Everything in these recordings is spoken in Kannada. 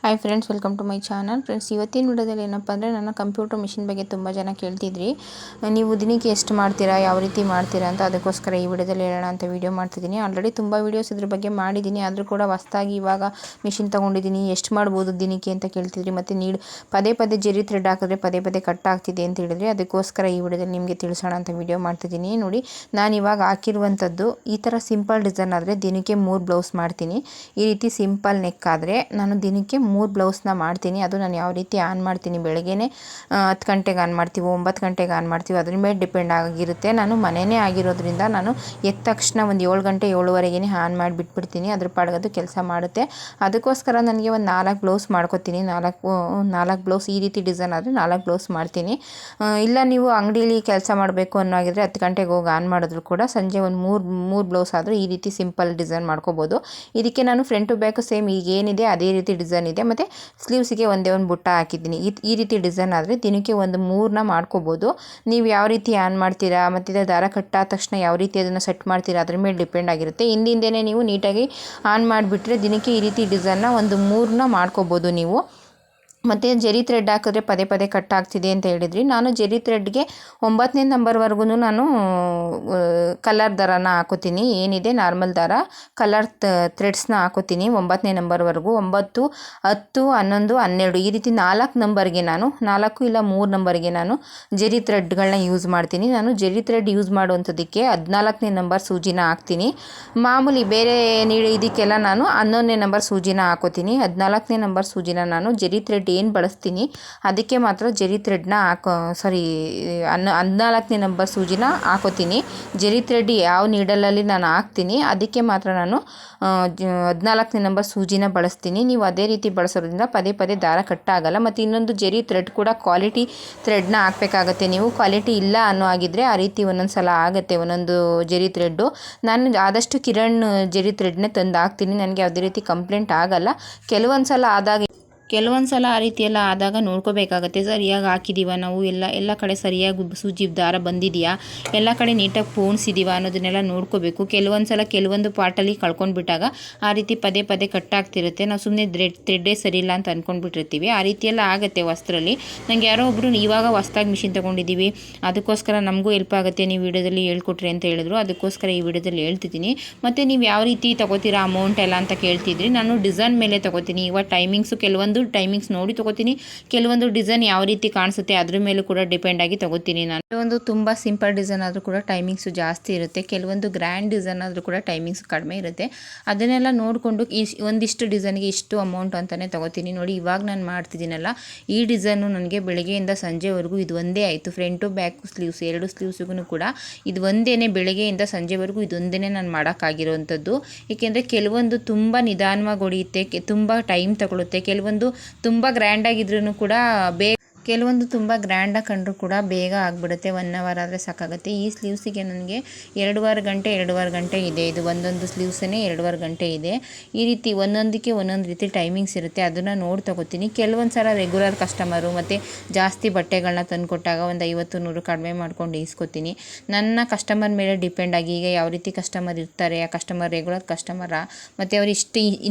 Hi friends, welcome to my channel. Friends, ಇವತ್ತಿನ ವಿಡಿಯೋದಲ್ಲಿ ಏನಪ್ಪ ಅಂದರೆ ನನ್ನ ಕಂಪ್ಯೂಟರ್ ಮಿಷಿನ್ ಬಗ್ಗೆ ತುಂಬ ಜನ ಕೇಳ್ತಿದ್ರಿ. ನೀವು ದಿನಕ್ಕೆ ಎಷ್ಟು ಮಾಡ್ತೀರಾ, ಯಾವ ರೀತಿ ಮಾಡ್ತೀರಾ ಅಂತ. ಅದಕ್ಕೋಸ್ಕರ ಈ ವಿಡಿಯೋದಲ್ಲಿ ಹೇಳೋಣ ಅಂತ ವಿಡಿಯೋ ಮಾಡ್ತಿದ್ದೀನಿ. ಆಲ್ರೆಡಿ ತುಂಬ ವೀಡಿಯೋಸ್ ಇದ್ರ ಬಗ್ಗೆ ಮಾಡಿದ್ದೀನಿ, ಆದರೂ ಕೂಡ ಹೊಸ್ದಾಗಿ ಇವಾಗ ಮಿಷಿನ್ ತೊಗೊಂಡಿದ್ದೀನಿ. ಎಷ್ಟು ಮಾಡ್ಬೋದು ದಿನಕ್ಕೆ ಅಂತ ಕೇಳ್ತಿದ್ರಿ. ಮತ್ತು ಪದೇ ಪದೇ ಜೆರಿ ಥ್ರೆಡ್ ಹಾಕಿದ್ರೆ ಪದೇ ಪದೇ ಕಟ್ ಆಗ್ತಿದೆ ಅಂತ ಹೇಳಿದ್ರೆ, ಅದಕ್ಕೋಸ್ಕರ ಈ ವಿಡಿಯೋದಲ್ಲಿ ನಿಮಗೆ ತಿಳಿಸೋಣ ಅಂತ ವಿಡಿಯೋ ಮಾಡ್ತಿದ್ದೀನಿ. ನೋಡಿ, ನಾನು ಇವಾಗ ಹಾಕಿರುವಂಥದ್ದು ಈ ಥರ ಸಿಂಪಲ್ ಡಿಸೈನ್ ಆದರೆ ದಿನಕ್ಕೆ 3 ಬ್ಲೌಸ್ ಮಾಡ್ತೀನಿ. ಈ ರೀತಿ ಸಿಂಪಲ್ ನೆಕ್ ಆದರೆ ನಾನು ದಿನಕ್ಕೆ 3 ಬ್ಲೌಸ್ನ ಮಾಡ್ತೀನಿ. ಅದು ನಾನು ಯಾವ ರೀತಿ ಆನ್ ಮಾಡ್ತೀನಿ, ಬೆಳಗ್ಗೆನೇ 10 ಗಂಟೆಗೆ ಆನ್ ಮಾಡ್ತೀವಿ, 9 ಗಂಟೆಗೆ ಆನ್ ಮಾಡ್ತೀವಿ, ಅದ್ರ ಮೇಲೆ ಡಿಪೆಂಡ್ ಆಗಿರುತ್ತೆ. ನಾನು ಮನೆಯೇ ಆಗಿರೋದ್ರಿಂದ ನಾನು ಎದ್ದ ತಕ್ಷಣ ಒಂದು 7 ಗಂಟೆ 7:30ಗೆ ಆನ್ ಮಾಡಿ ಬಿಟ್ಬಿಡ್ತೀನಿ. ಅದ್ರ ಪಾಡ್ಗದು ಕೆಲಸ ಮಾಡುತ್ತೆ. ಅದಕ್ಕೋಸ್ಕರ ನನಗೆ ಒಂದು 4 ಬ್ಲೌಸ್ ಮಾಡ್ಕೊತೀನಿ. 4 ಬ್ಲೌಸ್ ಈ ರೀತಿ ಡಿಸೈನ್ ಆದರೆ 4 ಬ್ಲೌಸ್ ಮಾಡ್ತೀನಿ. ಇಲ್ಲ ನೀವು ಅಂಗಡೀಲಿ ಕೆಲಸ ಮಾಡಬೇಕು ಅನ್ನೋಗಿದ್ರೆ 10 ಗಂಟೆಗೆ ಹೋಗಿ ಆನ್ ಮಾಡಿದ್ರು ಕೂಡ ಸಂಜೆ ಒಂದು 3 ಬ್ಲೌಸ್ ಆದರೂ ಈ ರೀತಿ ಸಿಂಪಲ್ ಡಿಸೈನ್ ಮಾಡ್ಕೋಬೋದು. ಇದಕ್ಕೆ ನಾನು ಫ್ರಂಟ್ ಟು ಬ್ಯಾಕ್ ಸೇಮ್ ಈಗ ಏನಿದೆ ಅದೇ ರೀತಿ ಡಿಸೈನ್ ಇದೆ. ಮತ್ತು ಸ್ಲೀವ್ಸಿಗೆ ಒಂದೇ ಒಂದು ಬುಟ್ಟ ಹಾಕಿದ್ದೀನಿ. ಈ ರೀತಿ ಡಿಸೈನ್ ಆದರೆ ದಿನಕ್ಕೆ ಒಂದು 3ನ ಮಾಡ್ಕೋಬೋದು. ನೀವು ಯಾವ ರೀತಿ ಆನ್ ಮಾಡ್ತೀರಾ ಮತ್ತು ದಾರ ಕಟ್ಟಾದ ತಕ್ಷಣ ಯಾವ ರೀತಿ ಅದನ್ನು ಸೆಟ್ ಮಾಡ್ತೀರಾ ಅದ್ರ ಮೇಲೆ ಡಿಪೆಂಡ್ ಆಗಿರುತ್ತೆ. ಹಿಂದಿಂದನೇ ನೀವು ನೀಟಾಗಿ ಆನ್ ಮಾಡಿಬಿಟ್ರೆ ದಿನಕ್ಕೆ ಈ ರೀತಿ ಡಿಸೈನ್ನ ಒಂದು 3ನ ಮಾಡ್ಕೋಬೋದು ನೀವು. ಮತ್ತು ಜೆರಿ ಥ್ರೆಡ್ ಹಾಕಿದ್ರೆ ಪದೇ ಪದೇ ಕಟ್ ಆಗ್ತಿದೆ ಅಂತ ಹೇಳಿದ್ರಿ. ನಾನು ಜೆರಿ ಥ್ರೆಡ್ಗೆ 9ನೇ ನಂಬರ್ವರೆಗೂ ನಾನು ಕಲರ್ ದಾರನ ಹಾಕೋತೀನಿ. ಏನಿದೆ ನಾರ್ಮಲ್ ದಾರ ಕಲರ್ ಥ್ರೆಡ್ಸ್ನ ಹಾಕೋತೀನಿ 9ನೇ ನಂಬರ್ವರೆಗೂ. 9, 10, 11, 12 ಈ ರೀತಿ 4 ನಂಬರ್ಗೆ ನಾನು 4 ಇಲ್ಲ 3 ನಂಬರ್ಗೆ ನಾನು ಜೆರಿ ಥ್ರೆಡ್ಗಳನ್ನ ಯೂಸ್ ಮಾಡ್ತೀನಿ. ನಾನು ಜೆರಿ ಥ್ರೆಡ್ ಯೂಸ್ ಮಾಡುವಂಥದ್ದಕ್ಕೆ 14ನೇ ನಂಬರ್ ಸೂಜಿನ ಹಾಕ್ತೀನಿ. ಮಾಮೂಲಿ ಬೇರೆ ಇದಕ್ಕೆಲ್ಲ ನಾನು 11ನೇ ನಂಬರ್ ಸೂಜಿನ ಹಾಕೋತೀನಿ. 14ನೇ ನಂಬರ್ ಸೂಜಿನ ನಾನು ಜೆರಿ ಥ್ರೆಡ್ ಏನು ಬಳಸ್ತೀನಿ ಅದಕ್ಕೆ ಮಾತ್ರ ಜೆರಿ ಥ್ರೆಡ್ನ 14ನೇ ನಂಬರ್ ಸೂಜಿನ ಹಾಕೋತೀನಿ. ಜೆರಿ ಥ್ರೆಡ್ ಯಾವ ನೀಡಲಲ್ಲಿ ನಾನು ಹಾಕ್ತೀನಿ ಅದಕ್ಕೆ ಮಾತ್ರ ನಾನು 14ನೇ ನಂಬರ್ ಸೂಜಿನ ಬಳಸ್ತೀನಿ. ನೀವು ಅದೇ ರೀತಿ ಬಳಸೋದ್ರಿಂದ ಪದೇ ಪದೇ ದಾರ ಕಟ್ಟಾಗಲ್ಲ. ಮತ್ತು ಇನ್ನೊಂದು ಜೆರಿ ಥ್ರೆಡ್ ಕೂಡ ಕ್ವಾಲಿಟಿ ಥ್ರೆಡ್ನ ಹಾಕಬೇಕಾಗತ್ತೆ. ನೀವು ಕ್ವಾಲಿಟಿ ಇಲ್ಲ ಅನ್ನೋ ಆಗಿದ್ದರೆ ಆ ರೀತಿ ಒಂದೊಂದು ಸಲ ಆಗುತ್ತೆ ಒಂದೊಂದು ಜೆರಿ ಥ್ರೆಡ್ಡು. ನಾನು ಆದಷ್ಟು ಕಿರಣ್ ಜೆರಿ ಥ್ರೆಡ್ನೇ ತಂದು ಹಾಕ್ತೀನಿ. ನನಗೆ ಯಾವುದೇ ರೀತಿ ಕಂಪ್ಲೇಂಟ್ ಆಗಲ್ಲ. ಕೆಲವೊಂದು ಸಲ ಆ ರೀತಿಯೆಲ್ಲ ಆದಾಗ ನೋಡ್ಕೋಬೇಕಾಗತ್ತೆ. ಸರಿಯಾಗಿ ಹಾಕಿದ್ದೀವ ನಾವು, ಎಲ್ಲ ಕಡೆ ಸರಿಯಾಗಿ ಸೂಜಿ ದಾರ ಬಂದಿದೆಯಾ, ಎಲ್ಲ ಕಡೆ ನೀಟಾಗಿ ಪೋಣಿಸಿದ್ದೀವ ಅನ್ನೋದನ್ನೆಲ್ಲ ನೋಡ್ಕೋಬೇಕು. ಕೆಲವೊಂದು ಪಾರ್ಟಲ್ಲಿ ಕಳ್ಕೊಂಡ್ಬಿಟ್ಟಾಗ ಆ ರೀತಿ ಪದೇ ಪದೇ ಕಟ್ಟಾಗ್ತಿರುತ್ತೆ. ನಾವು ಸುಮ್ಮನೆ ಥ್ರೆಡ್ಡೇ ಸರಿ ಇಲ್ಲ ಅಂತ ಅಂದ್ಕೊಂಡ್ಬಿಟ್ಟಿರ್ತೀವಿ. ಆ ರೀತಿಯೆಲ್ಲ ಆಗುತ್ತೆ ವಸ್ತ್ರದಲ್ಲಿ. ನನಗೆ ಯಾರೋ ಒಬ್ಬರು ಇವಾಗ ಹೊಸ್ದಾಗಿ ಮಿಷಿನ್ ತೊಗೊಂಡಿದ್ದೀವಿ, ಅದಕ್ಕೋಸ್ಕರ ನಮಗೂ ಹೆಲ್ಪ್ ಆಗುತ್ತೆ, ನೀವು ವಿಡಿಯೋದಲ್ಲಿ ಹೇಳ್ಕೊಟ್ರಿ ಅಂತ ಹೇಳಿದ್ರು. ಅದಕ್ಕೋಸ್ಕರ ಈ ವಿಡಿಯೋದಲ್ಲಿ ಹೇಳ್ತಿದ್ದೀನಿ. ಮತ್ತು ನೀವು ಯಾವ ರೀತಿ ತೊಗೋತೀರಾ ಅಮೌಂಟ್ ಎಲ್ಲ ಅಂತ ಕೇಳ್ತಿದ್ರಿ. ನಾನು ಡಿಸೈನ್ ಮೇಲೆ ತೊಗೋತೀನಿ. ಇವಾಗ ಟೈಮಿಂಗ್ಸು ಕೆಲವೊಂದು ಟೈಮಿಂಗ್ಸ್ ನೋಡಿ ತೊಗೋತೀನಿ. ಕೆಲವೊಂದು ಡಿಸೈನ್ ಯಾವ ರೀತಿ ಕಾಣಿಸುತ್ತೆ ಅದ್ರ ಮೇಲೂ ಕೂಡ ಡಿಪೆಂಡ್ ಆಗಿ ತೊಗೋತೀನಿ ನಾನು. ಕೆಲವೊಂದು ತುಂಬ ಸಿಂಪಲ್ ಡಿಸೈನ್ ಆದರೂ ಕೂಡ ಟೈಮಿಂಗ್ಸು ಜಾಸ್ತಿ ಇರುತ್ತೆ. ಕೆಲವೊಂದು ಗ್ರ್ಯಾಂಡ್ ಡಿಸೈನ್ ಆದರೂ ಕೂಡ ಟೈಮಿಂಗ್ಸ್ ಕಡಿಮೆ ಇರುತ್ತೆ. ಅದನ್ನೆಲ್ಲ ನೋಡಿಕೊಂಡು ಒಂದಿಷ್ಟು ಡಿಸೈನ್ಗೆ ಇಷ್ಟು ಅಮೌಂಟ್ ಅಂತಲೇ ತೊಗೋತೀನಿ. ನೋಡಿ, ಇವಾಗ ನಾನು ಮಾಡ್ತಿದ್ದೀನಲ್ಲ ಈ ಡಿಸೈನು ನನಗೆ ಬೆಳಗ್ಗೆಯಿಂದ ಸಂಜೆವರೆಗೂ ಇದು ಒಂದೇ ಆಯಿತು. ಫ್ರಂಟು ಬ್ಯಾಕು ಸ್ಲೀವ್ಸ್ 2 ಸ್ಲೀವ್ಸ್ಗೂ ಕೂಡ ಇದು ಒಂದೇ, ಬೆಳಗ್ಗೆಯಿಂದ ಸಂಜೆವರೆಗೂ ಇದೊಂದೇ ನಾನು ಮಾಡೋಕ್ಕಾಗಿರೋವಂಥದ್ದು. ಏಕೆಂದರೆ ಕೆಲವೊಂದು ತುಂಬ ನಿಧಾನವಾಗಿ ಹೊಡೆಯುತ್ತೆ, ತುಂಬ ಟೈಮ್ ತಗೊಳುತ್ತೆ. ಕೆಲವೊಂದು ತುಂಬ ಗ್ರ್ಯಾಂಡಾಗಿದ್ರೂ ಕೂಡ ಕೆಲವೊಂದು ತುಂಬ ಗ್ರ್ಯಾಂಡಾಗಿ ಕಂಡ್ರೂ ಕೂಡ ಬೇಗ ಆಗಿಬಿಡುತ್ತೆ. 1 ಅವರ್ ಆದರೆ ಸಾಕಾಗುತ್ತೆ. ಈ ಸ್ಲೀವ್ಸಿಗೆ ನನಗೆ 2.5 ಗಂಟೆ ಇದೆ. ಇದು ಒಂದೊಂದು ಸ್ಲೀವ್ಸೇ 2.5 ಗಂಟೆ ಇದೆ. ಈ ರೀತಿ ಒಂದೊಂದಕ್ಕೆ ಒಂದೊಂದು ರೀತಿ ಟೈಮಿಂಗ್ಸ್ ಇರುತ್ತೆ. ಅದನ್ನು ನೋಡಿ ತೊಗೋತೀನಿ. ಕೆಲವೊಂದು ಸಲ ರೆಗ್ಯುಲರ್ ಕಸ್ಟಮರು ಮತ್ತು ಜಾಸ್ತಿ ಬಟ್ಟೆಗಳನ್ನ ತಂದು ಕೊಟ್ಟಾಗ ಒಂದು 50-100 ಕಡಿಮೆ ಮಾಡ್ಕೊಂಡು ಇಸ್ಕೊತೀನಿ. ನನ್ನ ಕಸ್ಟಮರ್ ಮೇಲೆ ಡಿಪೆಂಡ್ ಆಗಿ, ಈಗ ಯಾವ ರೀತಿ ಕಸ್ಟಮರ್ ಇರ್ತಾರೆ, ಆ ಕಸ್ಟಮರ್ ರೆಗ್ಯುಲರ್ ಕಸ್ಟಮರಾ ಮತ್ತು ಅವರು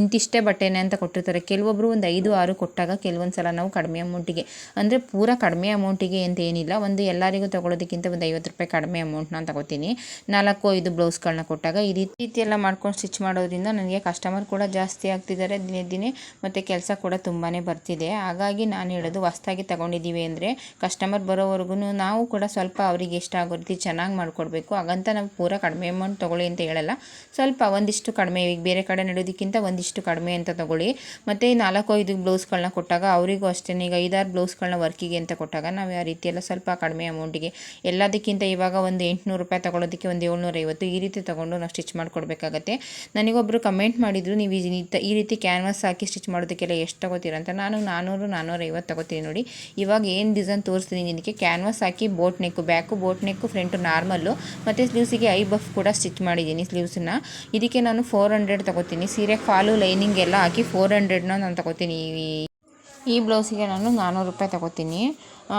ಇಂತಿಷ್ಟೇ ಬಟ್ಟೆನೇ ಅಂತ ಕೊಟ್ಟಿರ್ತಾರೆ. ಕೆಲವೊಬ್ಬರು ಒಂದು 5-6 ಕೊಟ್ಟಾಗ ಕೆಲವೊಂದು ಸಲ ನಾವು ಕಡಿಮೆ ಅಮೌಂಟಿಗೆ, ಅಂದರೆ ಪೂರ ಕಡಿಮೆ ಅಮೌಂಟಿಗೆ ಅಂತ ಏನಿಲ್ಲ, ಒಂದು ಎಲ್ಲರಿಗೂ ತೊಗೊಳೋದಕ್ಕಿಂತ ಒಂದು 50 ರೂಪಾಯಿ ಕಡಿಮೆ ಅಮೌಂಟ್ನ ತೊಗೋತೀನಿ. 4-5 ಬ್ಲೌಸ್ಗಳನ್ನ ಕೊಟ್ಟಾಗ ಈ ರೀತಿ ಎಲ್ಲ ಮಾಡ್ಕೊಂಡು ಸ್ಟಿಚ್ ಮಾಡೋದ್ರಿಂದ ನನಗೆ ಕಸ್ಟಮರ್ ಕೂಡ ಜಾಸ್ತಿ ಆಗ್ತಿದ್ದಾರೆ ದಿನೇ ಮತ್ತು ಕೆಲಸ ಕೂಡ ತುಂಬಾ ಬರ್ತಿದೆ. ಹಾಗಾಗಿ ನಾನು ಹೇಳೋದು, ಹೊಸ್ದಾಗಿ ತೊಗೊಂಡಿದ್ದೀವಿ ಅಂದರೆ ಕಸ್ಟಮರ್ ಬರೋವರೆಗೂ ನಾವು ಕೂಡ ಸ್ವಲ್ಪ ಅವರಿಗೆ ಎಷ್ಟಾಗೋ ರೀತಿ ಚೆನ್ನಾಗಿ ಮಾಡಿಕೊಡ್ಬೇಕು. ಹಾಗಂತ ನಾವು ಪೂರ ಕಡಿಮೆ ಅಮೌಂಟ್ ತೊಗೊಳ್ಳಿ ಅಂತ ಹೇಳಲ್ಲ. ಸ್ವಲ್ಪ ಒಂದಿಷ್ಟು ಕಡಿಮೆ, ಈಗ ಬೇರೆ ಕಡೆ ನಡೆಯೋದಕ್ಕಿಂತ ಒಂದಿಷ್ಟು ಕಡಿಮೆ ಅಂತ ತೊಗೊಳ್ಳಿ. ಮತ್ತು 4-5 ಬ್ಲೌಸ್ಗಳನ್ನ ಕೊಟ್ಟಾಗ ಅವರಿಗೂ ಅಷ್ಟೇ, ಈಗ 5-6 ಬ್ಲೌಸ್ಗಳನ್ನ ವರ್ಕಿಗೆ ಅಂತ ಕೊಟ್ಟಾಗ ನಾವು ಯಾವ ರೀತಿ ಎಲ್ಲ ಸ್ವಲ್ಪ ಕಡಿಮೆ ಅಮೌಂಟಿಗೆ, ಎಲ್ಲದಕ್ಕಿಂತ ಇವಾಗ ಒಂದು 800 ರೂಪಾಯಿ ತೊಗೊಳೋದಕ್ಕೆ ಒಂದು 750 ಈ ರೀತಿ ತೊಗೊಂಡು ನಾವು ಸ್ಟಿಚ್ ಮಾಡಿಕೊಡ್ಬೇಕಾಗತ್ತೆ. ನನಗೊಬ್ಬರು ಕಮೆಂಟ್ ಮಾಡಿದರು, ನೀವು ಈ ರೀತಿ ಕ್ಯಾನ್ವಾಸ್ ಹಾಕಿ ಸ್ಟಿಚ್ ಮಾಡೋದಕ್ಕೆಲ್ಲ ಎಷ್ಟು ತೊಗೋತೀರಾ ಅಂತ. ನಾನು 400-450 ತೊಗೋತೀನಿ. ನೋಡಿ, ಇವಾಗ ಏನು ಡಿಸೈನ್ ತೋರಿಸ್ತೀನಿ ಇದಕ್ಕೆ ಕ್ಯಾನ್ವಾಸ್ ಹಾಕಿ boat neck, back boat neck, front normal ಮತ್ತು ಸ್ಲೀವ್ಸಿಗೆ ಐ ಬಫ್ ಕೂಡ ಸ್ಟಿಚ್ ಮಾಡಿದ್ದೀನಿ. ಸ್ಲೀವ್ಸನ್ನ ಇದಕ್ಕೆ ನಾನು 400 ತೊಗೋತೀನಿ. ಸೀರೆ ಫಾಲು ಲೈನಿಂಗ್ ಎಲ್ಲ ಹಾಕಿ 400ನ ನಾನು ತೊಗೋತೀನಿ. ಈ ಬ್ಲೌಸಿಗೆ ನಾನು 400 ರೂಪಾಯಿ ತೊಗೋತೀನಿ.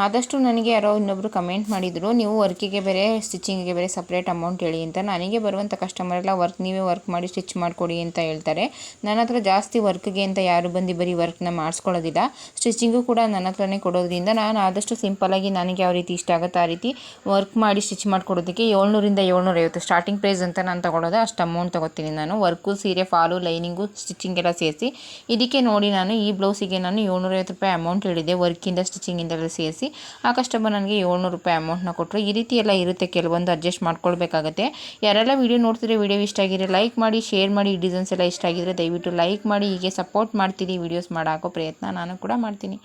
ಆದಷ್ಟು ನನಗೆ ಯಾರೋ ಇನ್ನೊಬ್ಬರು ಕಮೆಂಟ್ ಮಾಡಿದರು, ನೀವು ವರ್ಕಿಗೆ ಬೇರೆ ಸ್ಟಿಚಿಂಗಿಗೆ ಬೇರೆ ಸಪ್ರೇಟ್ ಅಮೌಂಟ್ ಹೇಳಿ ಅಂತ. ನನಗೆ ಬರುವಂಥ ಕಸ್ಟಮರ್ ಎಲ್ಲ ನೀವೇ ವರ್ಕ್ ಮಾಡಿ ಸ್ಟಿಚ್ ಮಾಡಿಕೊಡಿ ಅಂತ ಹೇಳ್ತಾರೆ. ನನ್ನ ಹತ್ರ ಜಾಸ್ತಿ ವರ್ಕ್ಗೆ ಅಂತ ಯಾರು ಬಂದು ಬರೀ ವರ್ಕ್ನ ಮಾಡಿಸ್ಕೊಳ್ಳೋದಿಲ್ಲ, ಸ್ಟಿಚಿಂಗು ಕೂಡ ನನ್ನ ಹತ್ರನೇ ಕೊಡೋದ್ರಿಂದ ನಾನು ಆದಷ್ಟು ಸಿಂಪಲ್ಲಾಗಿ ನನಗೆ ಯಾವ ರೀತಿ ಇಷ್ಟ ಆಗುತ್ತೆ ಆ ರೀತಿ ವರ್ಕ್ ಮಾಡಿ ಸ್ಟಿಚ್ ಮಾಡಿಕೊಡೋದಕ್ಕೆ 700ರಿಂದ 750 ಸ್ಟಾರ್ಟಿಂಗ್ ಪ್ರೈಸ್ ಅಂತ ನಾನು ತೊಗೊಳೋದು, ಅಷ್ಟು ಅಮೌಂಟ್ ತೊಗೋತೀನಿ ನಾನು. ವರ್ಕು, ಸೀರೆ ಫಾಲು, ಲೈನಿಂಗು, ಸ್ಟಿಚಿಂಗ್ ಎಲ್ಲ ಸೇರಿಸಿ. ಇದಕ್ಕೆ ನೋಡಿ ನಾನು ಈ ಬ್ಲೌಸಿಗೆ ನಾನು 750 ರೂಪಾಯಿ ಅಮೌಂಟ್ ಹೇಳಿದೆ, ವರ್ಕಿಂದ ಸ್ಟಿಚಿಂಗಿಂದೆಲ್ಲ ಸೇರಿಸಿ. ಆ ಕಸ್ಟಮರ್ ನನಗೆ 700 ರೂಪಾಯಿ ಅಮೌಂಟ್ನ ಕೊಟ್ಟರು. ಈ ರೀತಿ ಎಲ್ಲ ಇರುತ್ತೆ, ಕೆಲವೊಂದು ಅಡ್ಜಸ್ಟ್ ಮಾಡ್ಕೊಳ್ಬೇಕಾಗತ್ತೆ. ಯಾರೆಲ್ಲ ವೀಡಿಯೋ ನೋಡ್ತಿದ್ರೆ ವಿಡಿಯೋ ಇಷ್ಟ ಆಗಿದ್ರೆ ಲೈಕ್ ಮಾಡಿ, ಶೇರ್ ಮಾಡಿ. ಈ ಡಿಸೈನ್ಸ್ ಎಲ್ಲ ಇಷ್ಟ ಆಗಿದ್ರೆ ದಯವಿಟ್ಟು ಲೈಕ್ ಮಾಡಿ. ಹೀಗೆ ಸಪೋರ್ಟ್ ಮಾಡ್ತೀನಿ, ವೀಡಿಯೋಸ್ ಮಾಡಾಕೋ ಪ್ರಯತ್ನ ನಾನು ಕೂಡ ಮಾಡ್ತೀನಿ.